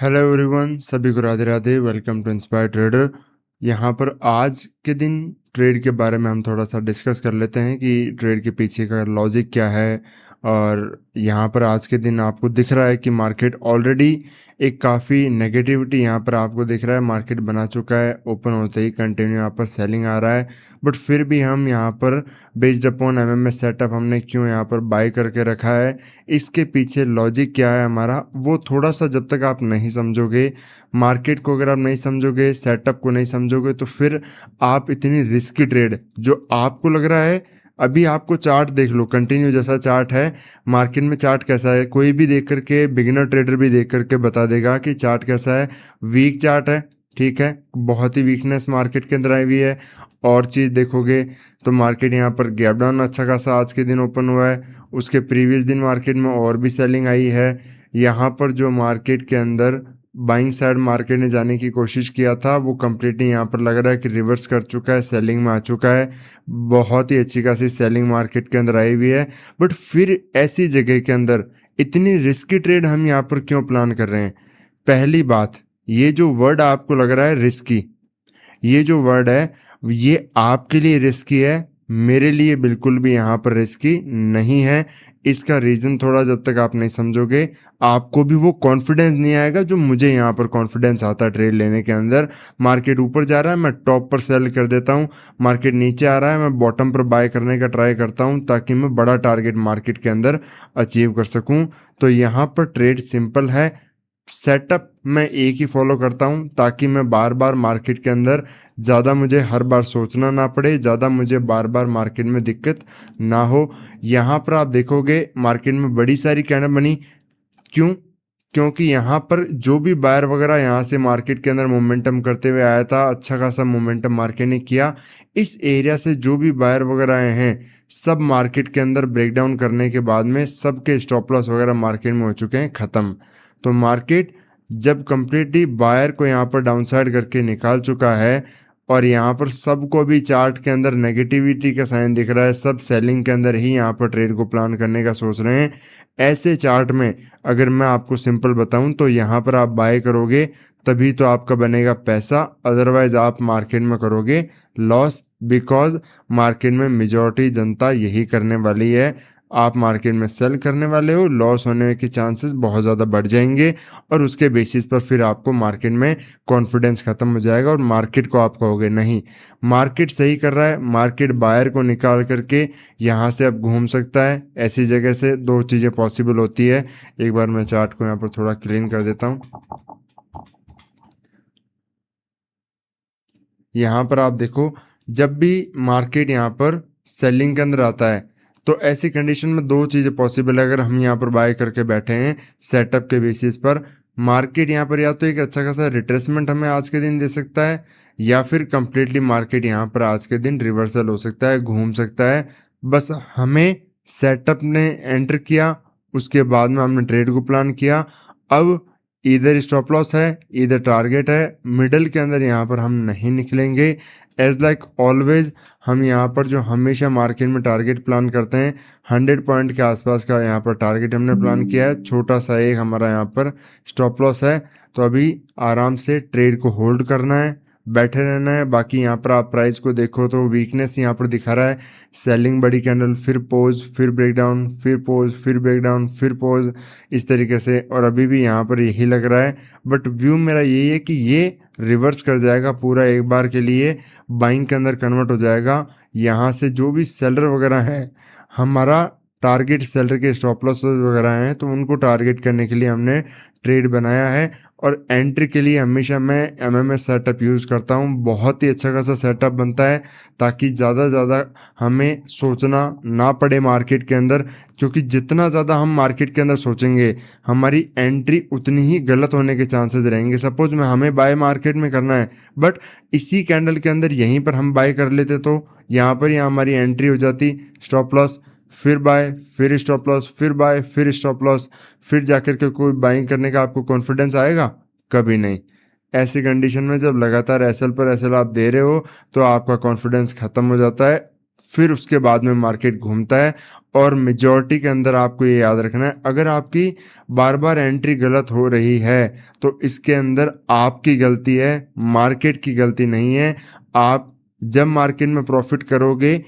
Hello everyone, सभी को Radhe Radhe. Welcome to inspire trader. यहाँ पर आज के दिन ट्रेड के बारे में हम थोड़ा सा डिस्कस कर लेते हैं कि ट्रेड के पीछे का लॉजिक क्या है। और यहाँ पर आज के दिन आपको दिख रहा है कि मार्केट ऑलरेडी एक काफ़ी नेगेटिविटी यहाँ पर आपको दिख रहा है। मार्केट बना चुका है, ओपन होते ही कंटिन्यू यहाँ पर सेलिंग आ रहा है, बट फिर भी हम यहाँ पर बेस्ड अपॉन एमएमएस सेटअप हमने क्यों यहाँ पर बाय करके रखा है, इसके पीछे लॉजिक क्या है हमारा, वो थोड़ा सा जब तक आप नहीं समझोगे, मार्केट को अगर आप नहीं समझोगे, सेटअप को नहीं समझोगे, तो फिर आप इतनी रिस्की ट्रेड जो आपको लग रहा है। अभी आपको चार्ट देख लो, कंटिन्यू जैसा चार्ट है मार्केट में। चार्ट कैसा है, कोई भी देख करके, बिगिनर ट्रेडर भी देख करके बता देगा कि चार्ट कैसा है। वीक चार्ट है, ठीक है, बहुत ही वीकनेस मार्केट के अंदर आई हुई है। और चीज़ देखोगे तो मार्केट यहाँ पर गैप डाउन अच्छा खासा आज के दिन ओपन हुआ है। उसके प्रीवियस दिन मार्केट में और भी सेलिंग आई है। यहाँ पर जो मार्केट के अंदर बाइंग साइड मार्केट ने जाने की कोशिश किया था, वो कंप्लीटली यहाँ पर लग रहा है कि रिवर्स कर चुका है, सेलिंग में आ चुका है। बहुत ही अच्छी खासी सेलिंग मार्केट के अंदर आई हुई है। बट फिर ऐसी जगह के अंदर इतनी रिस्की ट्रेड हम यहाँ पर क्यों प्लान कर रहे हैं? पहली बात, ये जो वर्ड आपको लग रहा है रिस्की, ये जो वर्ड है ये आपके लिए रिस्की है, मेरे लिए बिल्कुल भी यहाँ पर रिस्की नहीं है। इसका रीज़न थोड़ा जब तक आप नहीं समझोगे, आपको भी वो कॉन्फिडेंस नहीं आएगा जो मुझे यहाँ पर कॉन्फिडेंस आता है ट्रेड लेने के अंदर। मार्केट ऊपर जा रहा है, मैं टॉप पर सेल कर देता हूँ। मार्केट नीचे आ रहा है, मैं बॉटम पर बाय करने का ट्राई करता हूँ ताकि मैं बड़ा टारगेट मार्केट के अंदर अचीव कर सकूँ। तो यहाँ पर ट्रेड सिंपल है, सेटअप मैं एक ही फॉलो करता हूं ताकि मैं बार बार मार्केट के अंदर ज़्यादा मुझे हर बार सोचना ना पड़े, ज़्यादा मुझे बार बार मार्केट में दिक्कत ना हो। यहाँ पर आप देखोगे मार्केट में बड़ी सारी कैंडल बनी, क्यों? क्योंकि यहाँ पर जो भी बायर वगैरह यहाँ से मार्केट के अंदर मोमेंटम करते हुए आया था, अच्छा खासा मोमेंटम मार्केट ने किया। इस एरिया से जो भी बायर वगैरह आए हैं, सब मार्केट के अंदर ब्रेकडाउन करने के बाद में सबके स्टॉप लॉस वगैरह मार्केट में हो चुके हैं ख़त्म। तो मार्केट जब कंप्लीटली बायर को यहाँ पर डाउनसाइड करके निकाल चुका है और यहाँ पर सबको भी चार्ट के अंदर नेगेटिविटी का साइन दिख रहा है, सब सेलिंग के अंदर ही यहाँ पर ट्रेड को प्लान करने का सोच रहे हैं। ऐसे चार्ट में अगर मैं आपको सिंपल बताऊं तो यहाँ पर आप बाय करोगे तभी तो आपका बनेगा पैसा, अदरवाइज आप मार्केट में करोगे लॉस। बिकॉज मार्केट में मेजॉरिटी जनता यही करने वाली है। आप मार्केट में सेल करने वाले हो, लॉस होने के चांसेस बहुत ज़्यादा बढ़ जाएंगे और उसके बेसिस पर फिर आपको मार्केट में कॉन्फिडेंस ख़त्म हो जाएगा और मार्केट को आप कहोगे नहीं मार्केट सही कर रहा है, मार्केट बायर को निकाल करके यहाँ से अब घूम सकता है। ऐसी जगह से दो चीज़ें पॉसिबल होती है। एक बार मैं चार्ट को यहाँ पर थोड़ा क्लीन कर देता हूँ। यहाँ पर आप देखो, जब भी मार्केट यहाँ पर सेलिंग के अंदर आता है तो ऐसी कंडीशन में दो चीज़ें पॉसिबल है। अगर हम यहाँ पर बाय करके बैठे हैं सेटअप के बेसिस पर, मार्केट यहाँ पर या तो एक अच्छा खासा रिट्रेसमेंट हमें आज के दिन दे सकता है, या फिर कंप्लीटली मार्केट यहाँ पर आज के दिन रिवर्सल हो सकता है, घूम सकता है। बस हमें सेटअप ने एंटर किया, उसके बाद में हमने ट्रेड को प्लान किया। अब इधर स्टॉप लॉस है, इधर टारगेट है, मिडल के अंदर यहाँ पर हम नहीं निकलेंगे। एज लाइक ऑलवेज हम यहाँ पर जो हमेशा मार्केट में टारगेट प्लान करते हैं 100 पॉइंट के आसपास का यहाँ पर टारगेट हमने प्लान किया है। छोटा सा एक हमारा यहाँ पर स्टॉप लॉस है। तो अभी आराम से ट्रेड को होल्ड करना है, बैठे रहना है। बाकी यहाँ पर आप प्राइस को देखो तो वीकनेस यहाँ पर दिखा रहा है, सेलिंग बड़ी कैंडल, फिर पोज, फिर ब्रेकडाउन, फिर पोज, फिर ब्रेकडाउन, फिर पोज, इस तरीके से। और अभी भी यहाँ पर यही लग रहा है, बट व्यू मेरा यही है कि ये रिवर्स कर जाएगा पूरा, एक बार के लिए बाइंग के अंदर कन्वर्ट हो जाएगा। यहाँ से जो भी सेलर वगैरह हैं, हमारा टारगेट सेलर के स्टॉप लॉस वगैरह हैं, तो उनको टारगेट करने के लिए हमने ट्रेड बनाया है। और एंट्री के लिए हमेशा मैं एमएमएस सेटअप यूज़ करता हूँ। बहुत ही अच्छा खासा सेटअप बनता है ताकि ज़्यादा ज़्यादा हमें सोचना ना पड़े मार्केट के अंदर, क्योंकि जितना ज़्यादा हम मार्केट के अंदर सोचेंगे हमारी एंट्री उतनी ही गलत होने के चांसेस रहेंगे। सपोज में हमें बाय मार्केट में करना है, बट इसी कैंडल के अंदर यहीं पर हम बाय कर लेते तो यहाँ पर यहाँ हमारी एंट्री हो जाती, स्टॉप लॉस, फिर बाय, फिर स्टॉप लॉस, फिर बाय, फिर स्टॉप लॉस, फिर जाकर के कोई बाइंग करने का आपको कॉन्फिडेंस आएगा? कभी नहीं। ऐसी कंडीशन में जब लगातार एसएल पर एसएल आप दे रहे हो तो आपका कॉन्फिडेंस ख़त्म हो जाता है। फिर उसके बाद में मार्केट घूमता है। और मेजॉरिटी के अंदर आपको ये याद रखना है, अगर आपकी बार बार एंट्री गलत हो रही है तो इसके अंदर आपकी गलती है, मार्केट की गलती नहीं है। आप जब मार्केट में प्रॉफिट करोगे,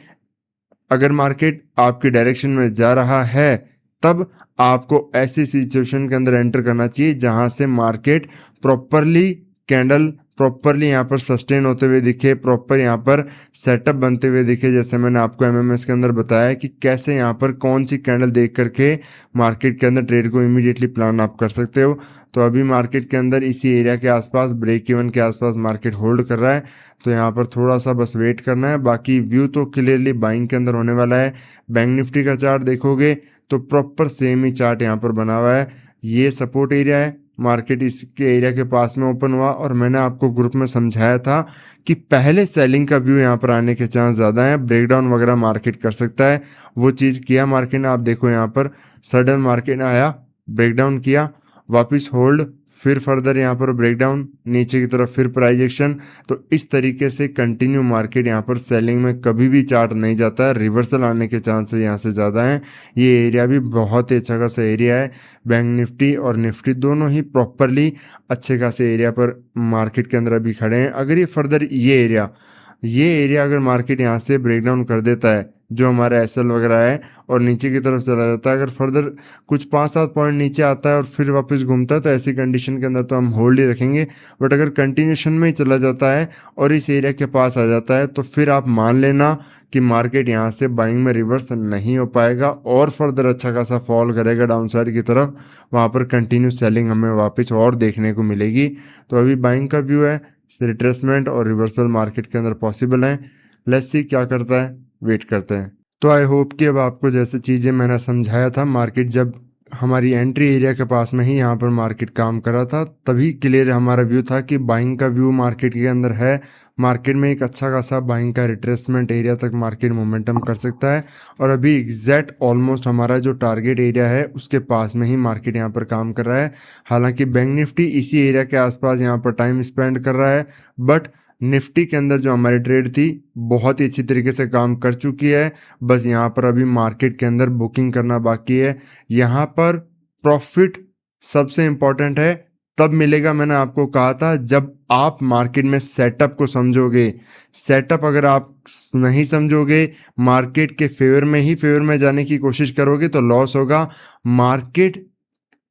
अगर मार्केट आपकी डायरेक्शन में जा रहा है, तब आपको ऐसी सिचुएशन के अंदर एंटर करना चाहिए जहां से मार्केट प्रॉपरली कैंडल प्रॉपरली यहाँ पर सस्टेन होते हुए दिखे, प्रॉपर यहाँ पर सेटअप बनते हुए दिखे। जैसे मैंने आपको एमएमएस के अंदर बताया कि कैसे यहाँ पर कौन सी कैंडल देख करके मार्केट के अंदर ट्रेड को इमीडिएटली प्लान आप कर सकते हो। तो अभी मार्केट के अंदर इसी एरिया के आसपास, ब्रेक इवन के आसपास मार्केट होल्ड कर रहा है, तो यहाँ पर थोड़ा सा बस वेट करना है। बाकी व्यू तो क्लियरली बाइंग के अंदर होने वाला है। बैंक निफ्टी का चार्ट देखोगे तो प्रॉपर सेम ही चार्ट यहाँ पर बना हुआ है। ये सपोर्ट एरिया है, मार्केट इसके एरिया के पास में ओपन हुआ और मैंने आपको ग्रुप में समझाया था कि पहले सेलिंग का व्यू यहाँ पर आने के चांस ज़्यादा है, ब्रेकडाउन वगैरह मार्केट कर सकता है। वो चीज़ किया मार्केट ने। आप देखो यहाँ पर सडन मार्केट आया, ब्रेकडाउन किया, वापस होल्ड, फिर फर्दर यहाँ पर ब्रेकडाउन, नीचे की तरफ फिर प्राइस एक्शन। तो इस तरीके से कंटिन्यू मार्केट यहाँ पर सेलिंग में कभी भी चार्ट नहीं जाता है, रिवर्सल आने के चांसेस यहाँ से ज़्यादा हैं। ये एरिया भी बहुत ही अच्छा खासा एरिया है। बैंक निफ्टी और निफ्टी दोनों ही प्रॉपरली अच्छे खासे एरिया पर मार्केट के अंदर अभी खड़े हैं। अगर ये फर्दर ये एरिया अगर मार्केट यहाँ से ब्रेकडाउन कर देता है, जो हमारा एसएल वगैरह है, और नीचे की तरफ चला जाता है, अगर फर्दर कुछ 5-7 पॉइंट नीचे आता है और फिर वापस घूमता है, तो ऐसी कंडीशन के अंदर तो हम होल्ड ही रखेंगे। बट अगर कंटिन्यूशन में ही चला जाता है और इस एरिया के पास आ जाता है, तो फिर आप मान लेना कि मार्केट यहाँ से बाइंग में रिवर्स नहीं हो पाएगा और फर्दर अच्छा खासा फॉल करेगा डाउन साइड की तरफ। वहाँ पर कंटिन्यू सेलिंग हमें वापस और देखने को मिलेगी। तो अभी बाइंग का व्यू है, रिट्रेसमेंट और रिवर्सल मार्केट के अंदर पॉसिबल है। लेट्स सी क्या करता है, वेट करते हैं। तो आई होप कि अब आपको जैसे चीज़ें मैंने समझाया था, मार्केट जब हमारी एंट्री एरिया के पास में ही यहाँ पर मार्केट काम कर रहा था, तभी क्लियर हमारा व्यू था कि बाइंग का व्यू मार्केट के अंदर है। मार्केट में एक अच्छा खासा बाइंग का रिट्रेसमेंट एरिया तक मार्केट मोमेंटम कर सकता है। और अभी एग्जैक्ट ऑलमोस्ट हमारा जो टारगेट एरिया है उसके पास में ही मार्केट यहाँ पर काम कर रहा है। हालांकि बैंक निफ्टी इसी एरिया के आसपास यहाँ पर टाइम स्पेंड कर रहा है, बट निफ्टी के अंदर जो हमारी ट्रेड थी बहुत ही अच्छी तरीके से काम कर चुकी है। बस यहाँ पर अभी मार्केट के अंदर बुकिंग करना बाकी है। यहाँ पर प्रॉफिट सबसे इम्पॉर्टेंट है, तब मिलेगा। मैंने आपको कहा था जब आप मार्केट में सेटअप को समझोगे। सेटअप अगर आप नहीं समझोगे, मार्केट के फेवर में जाने की कोशिश करोगे तो लॉस होगा। मार्केट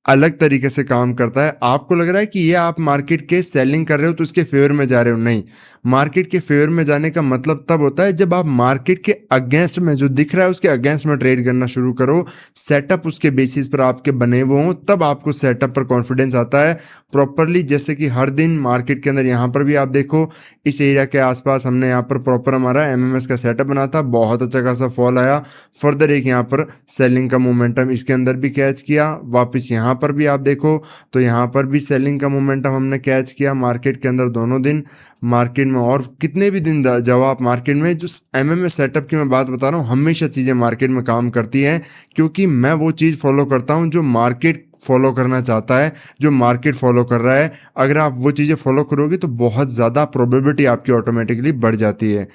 अलग तरीके से काम करता है। आपको लग रहा है कि ये आप मार्केट के सेलिंग कर रहे हो तो उसके फेवर में जा रहे हो, नहीं। मार्केट के फेवर में जाने का मतलब तब होता है जब आप मार्केट के अगेंस्ट में, जो दिख रहा है उसके अगेंस्ट में ट्रेड करना शुरू करो। सेटअप उसके बेसिस पर आपके बने हुए हों, तब आपको सेटअप पर कॉन्फिडेंस आता है प्रॉपरली। जैसे कि हर दिन मार्केट के अंदर यहाँ पर भी आप देखो, इस एरिया के आसपास हमने यहाँ पर प्रॉपर हमारा एमएमएस का सेटअप बना था, बहुत अच्छा खासा फॉल आया। फर्दर एक यहाँ पर सेलिंग का मोमेंटम इसके अंदर भी कैच किया। वापस यहाँ पर भी आप देखो तो यहाँ पर भी सेलिंग का मोमेंटम हमने कैच किया मार्केट के अंदर दोनों दिन। मार्केट में और कितने भी दिन जब आप मार्केट में, जो एमएमएस सेटअप की मैं बात बता रहा हूँ, हमेशा चीज़ें मार्केट में काम करती हैं, क्योंकि मैं वो चीज़ फॉलो करता हूँ जो मार्केट फॉलो करना चाहता है, जो मार्केट फॉलो कर रहा है। अगर आप वो चीज़ें फॉलो करोगे तो बहुत ज़्यादा प्रोबेबिलिटी आपकी ऑटोमेटिकली बढ़ जाती है।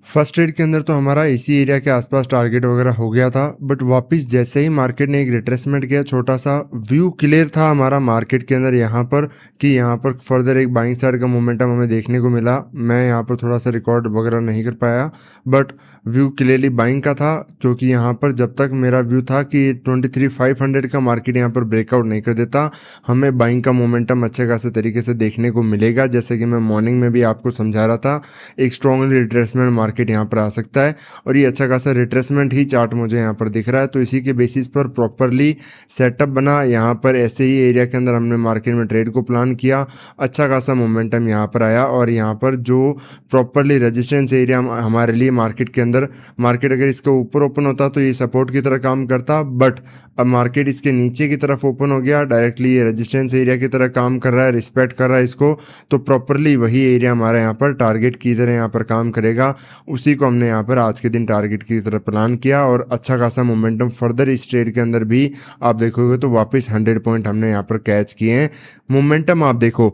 फर्स्ट ट्रेड के अंदर तो हमारा इसी एरिया के आसपास टारगेट वगैरह हो गया था, बट वापस जैसे ही मार्केट ने एक रिट्रेसमेंट किया, छोटा सा व्यू क्लियर था हमारा मार्केट के अंदर यहाँ पर कि यहाँ पर फर्दर एक बाइंग साइड का मोमेंटम हमें देखने को मिला। मैं यहाँ पर थोड़ा सा रिकॉर्ड वगैरह नहीं कर पाया, बट व्यू क्लियरली बाइंग का था, क्योंकि यहाँ पर जब तक मेरा व्यू था कि 23,500 का मार्केट यहाँ पर ब्रेकआउट नहीं कर देता, हमें बाइंग का मोमेंटम अच्छे खासे तरीके से देखने को मिलेगा। जैसे कि मैं मॉर्निंग में भी आपको समझा रहा था, एक स्ट्रॉन्गली रिट्रेसमेंट मार्केट यहाँ पर आ सकता है, और ये अच्छा खासा रिट्रेसमेंट ही चार्ट मुझे यहाँ पर दिख रहा है। तो इसी के बेसिस पर प्रॉपरली सेटअप बना। यहाँ पर ऐसे ही एरिया के अंदर हमने मार्केट में ट्रेड को प्लान किया, अच्छा खासा मोमेंटम यहाँ पर आया, और यहाँ पर जो प्रॉपरली रेजिस्टेंस एरिया हमारे लिए मार्केट के अंदर, मार्केट अगर इसके ऊपर ओपन होता तो ये सपोर्ट की तरह काम करता, बट अब मार्केट इसके नीचे की तरफ ओपन हो गया, डायरेक्टली ये रेजिस्टेंस एरिया की तरह काम कर रहा है, रिस्पेक्ट कर रहा है इसको। तो प्रॉपरली वही एरिया हमारा यहाँ पर टारगेट की तरह यहाँ पर काम करेगा। उसी को हमने यहाँ पर आज के दिन टारगेट की तरह प्लान किया, और अच्छा खासा मोमेंटम फर्दर इस ट्रेड के अंदर भी आप देखोगे तो वापस 100 पॉइंट हमने यहाँ पर कैच किए हैं। मोमेंटम आप देखो,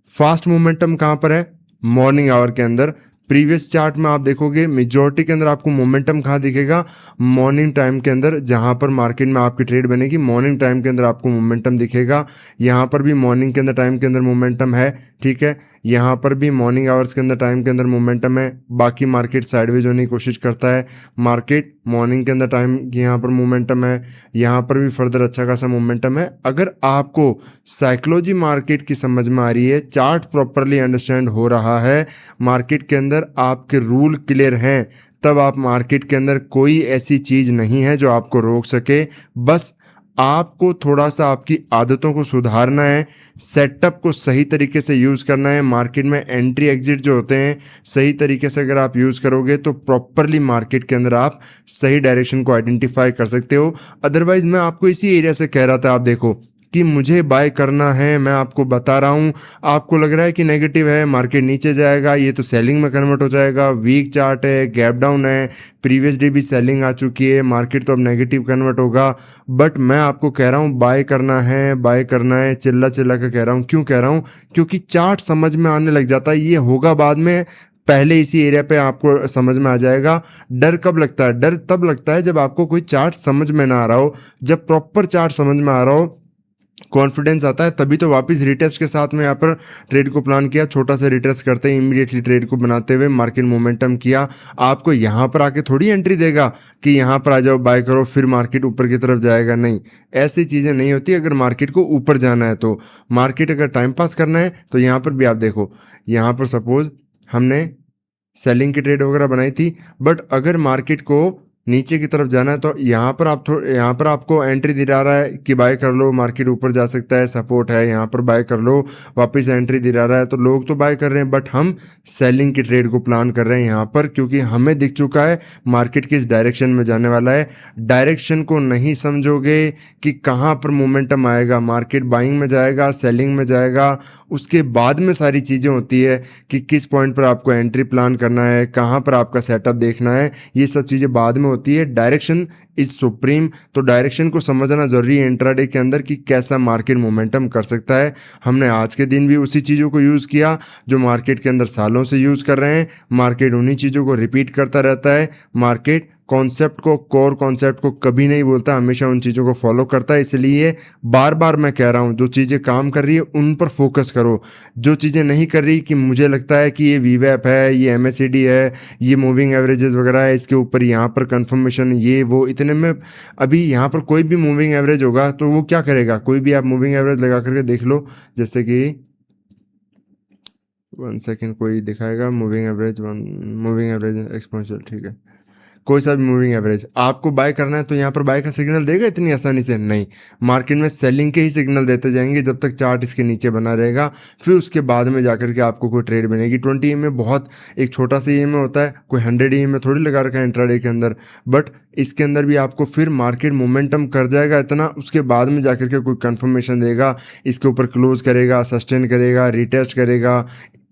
फास्ट मोमेंटम कहाँ पर है, मॉर्निंग आवर के अंदर। प्रीवियस चार्ट में आप देखोगे मेजॉरिटी के अंदर आपको मोमेंटम कहाँ दिखेगा, मॉर्निंग टाइम के अंदर, जहां पर मार्केट में आपकी ट्रेड बनेगी मॉर्निंग टाइम के अंदर आपको मोमेंटम दिखेगा। यहाँ पर भी मॉर्निंग के अंदर टाइम के अंदर मोमेंटम है, ठीक है। यहाँ पर भी मॉर्निंग आवर्स के अंदर टाइम के अंदर मोमेंटम है। बाकी मार्केट साइडवेज होने की कोशिश करता है, मार्केट मॉर्निंग के अंदर टाइम यहाँ पर मोमेंटम है, यहाँ पर भी फर्दर अच्छा खासा मोमेंटम है। अगर आपको साइकोलॉजी मार्केट की समझ में आ रही है, चार्ट प्रॉपरली अंडरस्टैंड हो रहा है, मार्केट के अंदर आपके रूल क्लियर हैं, तब आप मार्केट के अंदर कोई ऐसी चीज़ नहीं है जो आपको रोक सके। बस आपको थोड़ा सा आपकी आदतों को सुधारना है, सेटअप को सही तरीके से यूज़ करना है। मार्केट में एंट्री एग्जिट जो होते हैं सही तरीके से अगर आप यूज़ करोगे तो प्रॉपरली मार्केट के अंदर आप सही डायरेक्शन को आइडेंटिफाई कर सकते हो। अदरवाइज मैं आपको इसी एरिया से कह रहा था, आप देखो कि मुझे बाय करना है, मैं आपको बता रहा हूँ, आपको लग रहा है कि नेगेटिव है, मार्केट नीचे जाएगा, ये तो सेलिंग में कन्वर्ट हो जाएगा, वीक चार्ट है, गैप डाउन है, प्रीवियस डे भी सेलिंग आ चुकी है, मार्केट तो अब नेगेटिव कन्वर्ट होगा। बट मैं आपको कह रहा हूँ बाय करना है, बाय करना है, चिल्ला चिल्ला कर कह रहा हूँ। क्यों कह रहा हूँ? क्योंकि चार्ट समझ में आने लग जाता है, ये होगा बाद में, पहले इसी एरिया पे आपको समझ में आ जाएगा। डर कब लगता है? डर तब लगता है जब आपको कोई चार्ट समझ में ना आ रहा हो। जब प्रॉपर चार्ट समझ में आ रहा हो, कॉन्फिडेंस आता है, तभी तो वापस रिटेस्ट के साथ में यहाँ पर ट्रेड को प्लान किया। छोटा सा रिटेस्ट करते हैं, इमीडिएटली ट्रेड को बनाते हुए मार्केट मोमेंटम किया। आपको यहाँ पर आके थोड़ी एंट्री देगा कि यहाँ पर आ जाओ बाय करो फिर मार्केट ऊपर की तरफ जाएगा, नहीं, ऐसी चीज़ें नहीं होती। अगर मार्केट को ऊपर जाना है तो, मार्केट अगर टाइम पास करना है तो यहाँ पर भी आप देखो, यहाँ पर सपोज हमने सेलिंग की ट्रेड वगैरह बनाई थी, बट अगर मार्केट को नीचे की तरफ जाना है तो यहाँ पर आप यहाँ पर आपको एंट्री दिला रहा है कि बाय कर लो, मार्केट ऊपर जा सकता है, सपोर्ट है, यहाँ पर बाय कर लो, वापस एंट्री दिला रहा है, तो लोग तो बाय कर रहे हैं, बट हम सेलिंग की ट्रेड को प्लान कर रहे हैं यहाँ पर, क्योंकि हमें दिख चुका है मार्केट किस डायरेक्शन में जाने वाला है। डायरेक्शन को नहीं समझोगे कि कहाँ पर मोमेंटम आएगा, मार्केट बाइंग में जाएगा, सेलिंग में जाएगा, उसके बाद में सारी चीज़ें होती है कि किस पॉइंट पर आपको एंट्री प्लान करना है, कहाँ पर आपका सेटअप देखना है, ये सब चीज़ें बाद में होती है। डायरेक्शन इज सुप्रीम, तो डायरेक्शन को समझना जरूरी है इंट्राडे के अंदर कि कैसा मार्केट मोमेंटम कर सकता है। हमने आज के दिन भी उसी चीज़ों को यूज़ किया जो मार्केट के अंदर सालों से यूज़ कर रहे हैं। मार्केट उन्हीं चीज़ों को रिपीट करता रहता है। मार्केट कॉन्सेप्ट को, कोर कॉन्सेप्ट को कभी नहीं बोलता, हमेशा उन चीज़ों को फॉलो करता है। इसलिए बार बार मैं कह रहा हूँ, जो चीज़ें काम कर रही है उन पर फोकस करो। जो चीज़ें नहीं कर रही, कि मुझे लगता है कि ये वीवैप है, ये MACD है, ये मूविंग एवरेजेस वगैरह है, इसके ऊपर यहाँ पर कंफर्मेशन, ये वो, इतने में अभी यहाँ पर कोई भी मूविंग एवरेज होगा तो वो क्या करेगा, कोई भी आप मूविंग एवरेज लगा करके देख लो, जैसे कि 1 सेकेंड कोई दिखाएगा मूविंग एवरेज एक्सपोनेंशियल, ठीक है, कोई सा भी मूविंग एवरेज आपको बाय करना है तो यहाँ पर बाय का सिग्नल देगा इतनी आसानी से? नहीं, मार्केट में सेलिंग के ही सिग्नल देते जाएंगे जब तक चार्ट इसके नीचे बना रहेगा। फिर उसके बाद में जाकर के आपको कोई ट्रेड बनेगी। 20 EM में बहुत एक छोटा सा EM होता है, कोई 100 EM में थोड़ी लगा रखा है इंट्राडे के अंदर, बट इसके अंदर भी आपको फिर मार्केट मोमेंटम कर जाएगा इतना, उसके बाद में जाकर के कोई कंफर्मेशन देगा, इसके ऊपर क्लोज करेगा, सस्टेन करेगा, रिटेस्ट करेगा,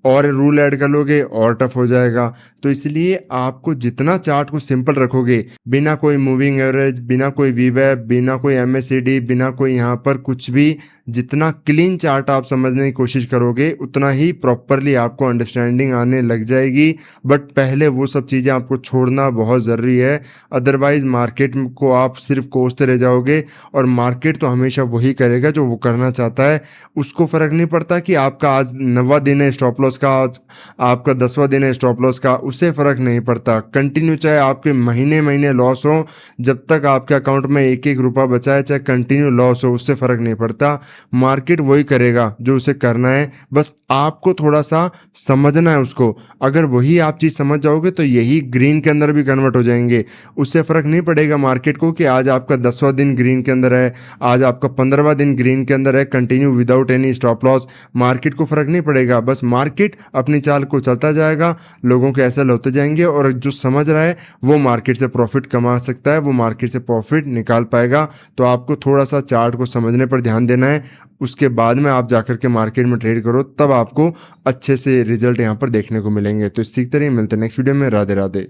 और रूल ऐड कर लोगे और टफ हो जाएगा। तो इसलिए आपको जितना चार्ट को सिंपल रखोगे, बिना कोई मूविंग एवरेज, बिना कोई वीवैप, बिना कोई MACD, बिना कोई यहाँ पर कुछ भी, जितना क्लीन चार्ट आप समझने की कोशिश करोगे उतना ही प्रॉपरली आपको अंडरस्टैंडिंग आने लग जाएगी। बट पहले वो सब चीज़ें आपको छोड़ना बहुत ज़रूरी है, अदरवाइज मार्केट को आप सिर्फ कोसते रह जाओगे, और मार्केट तो हमेशा वही करेगा जो वो करना चाहता है। उसको फ़र्क नहीं पड़ता कि आपका आज 9वां दिन है स्टॉप लॉस का, आज आपका 10वां दिन है स्टॉप लॉस का, उससे फ़र्क नहीं पड़ता। कंटिन्यू चाहे आपके महीने महीने लॉस हो, जब तक आपके अकाउंट में एक एक रुपया बचा है, चाहे कंटिन्यू लॉस हो, उससे फ़र्क नहीं पड़ता। मार्केट वही करेगा जो उसे करना है, बस आपको थोड़ा सा समझना है उसको। अगर वही आप चीज़ समझ जाओगे तो यही ग्रीन के अंदर भी कन्वर्ट हो जाएंगे। उससे फ़र्क नहीं पड़ेगा मार्केट को कि आज आपका 10वां दिन ग्रीन के अंदर है, आज आपका 15वां दिन ग्रीन के अंदर है, continue without any stop loss. Market को फ़र्क नहीं पड़ेगा, बस मार्केट अपनी चाल को चलता जाएगा, लोगों के ऐसे होते जाएंगे, और जो समझ रहा है वो मार्केट से प्रॉफिट कमा सकता है, वो मार्केट से प्रॉफिट निकाल पाएगा। तो आपको थोड़ा सा चार्ट को समझने पर ध्यान देना है, उसके बाद में आप जाकर के मार्केट में ट्रेड करो, तब आपको अच्छे से रिजल्ट यहाँ पर देखने को मिलेंगे। तो सीखते रहिए, मिलते हैं नेक्स्ट वीडियो में। राधे राधे।